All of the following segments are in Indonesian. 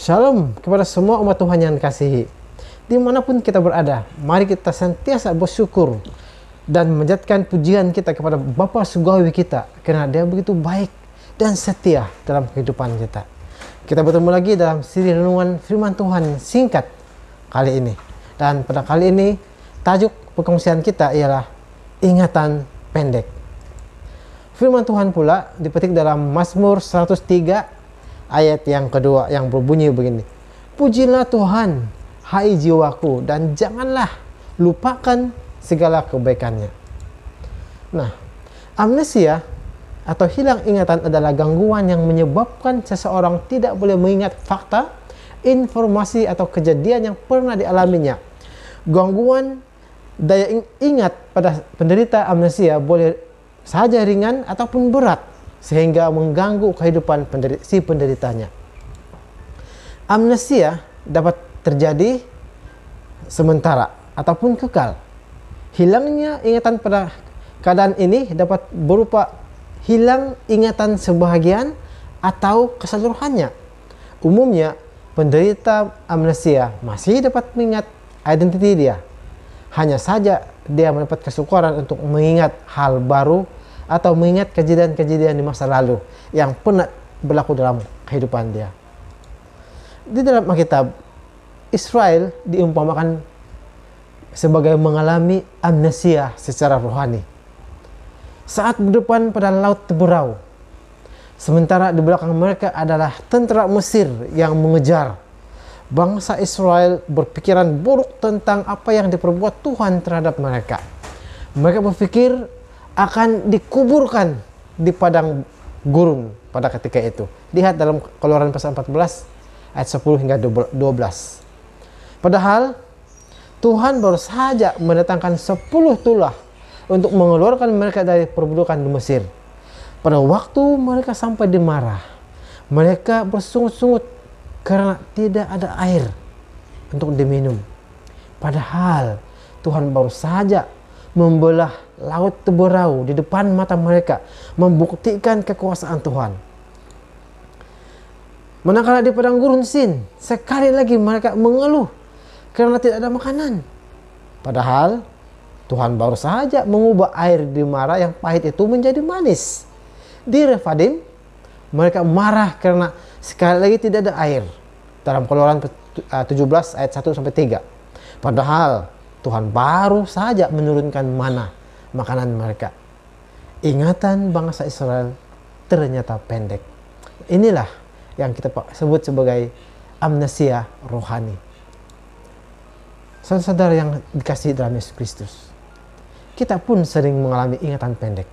Shalom kepada semua umat Tuhan yang dikasihi. Dimanapun kita berada, mari kita senantiasa bersyukur dan menjadikan pujian kita kepada Bapa Surgawi kita, karena Dia begitu baik dan setia dalam kehidupan kita. Kita bertemu lagi dalam siri renungan firman Tuhan singkat kali ini. Dan pada kali ini, tajuk perkongsian kita ialah ingatan pendek. Firman Tuhan pula dipetik dalam Mazmur 103 ayat yang kedua yang berbunyi begini. Pujilah Tuhan, hai jiwaku, dan janganlah lupakan segala kebaikannya. Nah, amnesia atau hilang ingatan adalah gangguan yang menyebabkan seseorang tidak boleh mengingat fakta, informasi atau kejadian yang pernah dialaminya. Gangguan daya ingat pada penderita amnesia boleh saja ringan ataupun berat, sehingga mengganggu kehidupan si penderitanya. Amnesia dapat terjadi sementara ataupun kekal. Hilangnya ingatan pada keadaan ini dapat berupa hilang ingatan sebahagian atau keseluruhannya. Umumnya, penderita amnesia masih dapat mengingat identitas dia. Hanya saja dia mendapat kesukaran untuk mengingat hal baru atau mengingat kejadian-kejadian di masa lalu yang pernah berlaku dalam kehidupan dia. Di dalam Alkitab, Israel diumpamakan sebagai mengalami amnesia secara rohani saat berdepan pada laut berau, sementara di belakang mereka adalah tentara Mesir yang mengejar. Bangsa Israel berpikiran buruk tentang apa yang diperbuat Tuhan terhadap mereka. Mereka berpikir akan dikuburkan di padang gurun pada ketika itu. Lihat dalam Keluaran pasal 14 ayat 10 hingga 12. Padahal Tuhan baru saja mendatangkan 10 tulah untuk mengeluarkan mereka dari perbudakan di Mesir. Pada waktu mereka sampai di Marah, mereka bersungut-sungut karena tidak ada air untuk diminum. Padahal Tuhan baru saja membelah laut berau di depan mata mereka, membuktikan kekuasaan Tuhan. Manakala di padang gurun Sin, sekali lagi mereka mengeluh karena tidak ada makanan. Padahal Tuhan baru saja mengubah air di Marah yang pahit itu menjadi manis. Di Refadim, mereka marah karena sekali lagi tidak ada air. Dalam Keluaran 17 ayat 1-3. Padahal Tuhan baru saja menurunkan mana makanan mereka. Ingatan bangsa Israel ternyata pendek. Inilah yang kita sebut sebagai amnesia rohani. Saudara-saudara yang dikasihi dalam Yesus Kristus, kita pun sering mengalami ingatan pendek.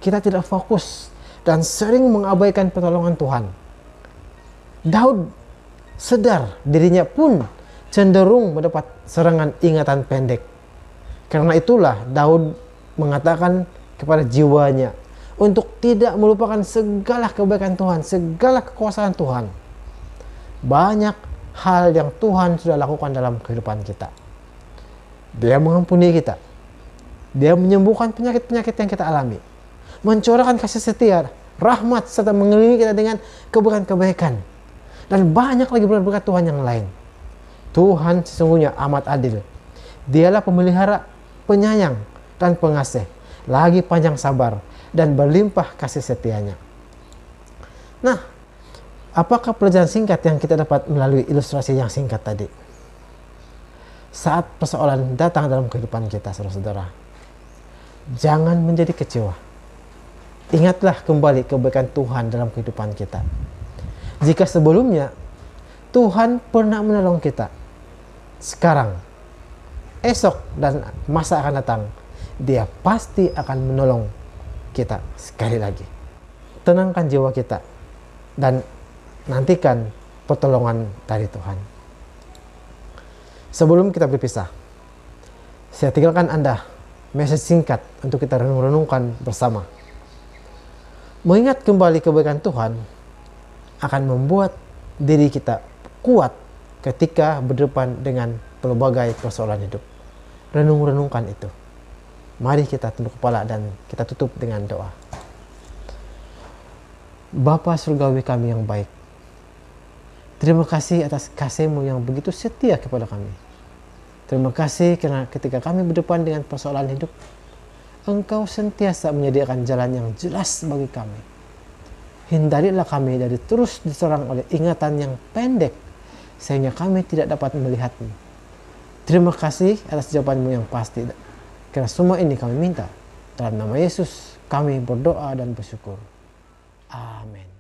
Kita tidak fokus dan sering mengabaikan pertolongan Tuhan. Daud sadar dirinya pun cenderung mendapat serangan ingatan pendek. Karena itulah Daud mengatakan kepada jiwanya untuk tidak melupakan segala kebaikan Tuhan, segala kekuasaan Tuhan. Banyak hal yang Tuhan sudah lakukan dalam kehidupan kita. Dia mengampuni kita. Dia menyembuhkan penyakit-penyakit yang kita alami. Mencurahkan kasih setia, rahmat, serta mengelilingi kita dengan kebaikan-kebaikan. Dan banyak lagi berkat Tuhan yang lain. Tuhan sesungguhnya amat adil. Dialah pemelihara, penyayang, dan pengasih, lagi panjang sabar, dan berlimpah kasih setianya. Nah, apakah pelajaran singkat yang kita dapat melalui ilustrasi yang singkat tadi? Saat persoalan datang dalam kehidupan kita, saudara-saudara, jangan menjadi kecewa. Ingatlah kembali kebaikan Tuhan dalam kehidupan kita. Jika sebelumnya Tuhan pernah menolong kita, sekarang, esok, dan masa akan datang, Dia pasti akan menolong kita sekali lagi. Tenangkan jiwa kita dan nantikan pertolongan dari Tuhan. Sebelum kita berpisah, saya tinggalkan Anda message singkat untuk kita renung-renungkan bersama. Mengingat kembali kebaikan Tuhan akan membuat diri kita kuat ketika berdepan dengan berbagai persoalan hidup. Renung-renungkan itu. Mari kita tunduk kepala dan kita tutup dengan doa. Bapa surgawi kami yang baik, Terima kasih atas kasih-Mu yang begitu setia kepada kami. Terima kasih karena ketika kami berdepan dengan persoalan hidup, Engkau sentiasa menyediakan jalan yang jelas bagi kami. Hindarilah kami dari terus diserang oleh ingatan yang pendek, sehingga kami tidak dapat melihat-Mu. Terima kasih atas jawaban-Mu yang pasti. Karena semua ini kami minta. Dalam nama Yesus kami berdoa dan bersyukur. Amin.